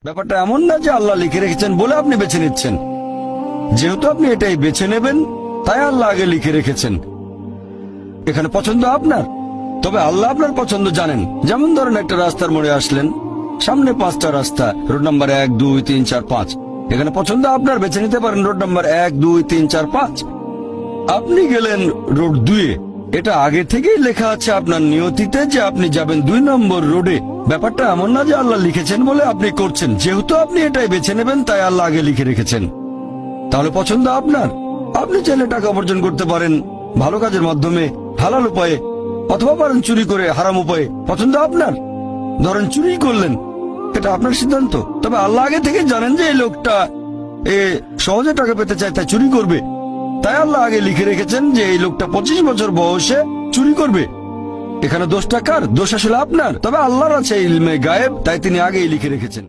ব্যাপারটা এমন না যে আল্লাহ লিখে রেখেছেন বলে আপনি বেছে নিচ্ছেন। যেহেতু আপনি এটাই বেছে নেবেন, তাই আল্লাহ আগে লিখে রেখেছেন। এখানে পছন্দ আপনার, তবে আল্লাহ আপনার পছন্দ জানেন। যেমন ধরেন একটা রাস্তার মোড়ে আসলেন, সামনে 5টা রাস্তা, রোড নাম্বার 1, 2, 3, 4, 5। এখানে পছন্দ আপনার, বেছে নিতে পারেন রোড নাম্বার 1, 2, 3, 4, 5। আপনি গেলেন রোড 2-এ। এটা আগে থেকেই লেখা আছে আপনার নিয়তিতে যে আপনি যাবেন 2 নম্বর রোডে। ব্যাপারটা এমন না যে আল্লাহ লিখেছেন বলে আপনি করছেন। যেহেতু আপনি এটাই বেছে নেবেন, তাই আল্লাহ আগে লিখে রেখেছেন। তাহলে পছন্দ আপনার। আপনি চাইলে টাকা উপার্জন করতে পারেন ভালো কাজের মাধ্যমে, হালাল উপায়ে, অথবা পারেন চুরি করে হারাম উপায়ে। পছন্দ আপনার। ধরেন চুরি করলেন, এটা আপনার সিদ্ধান্ত। তবে আল্লাহ আগে থেকে জানেন যে এই লোকটা সহজে টাকা পেতে চায়, তাই চুরি করবে। তাই আল্লাহ আগে লিখে রেখেছেন যে এই লোকটা 25 বছর বয়সে চুরি করবে। এখানে দোষটা কার? দোষ আসলে আপনার। তবে আল্লাহর আছে ইলমে গায়েব, তাই তিনি আগেই লিখে রেখেছেন।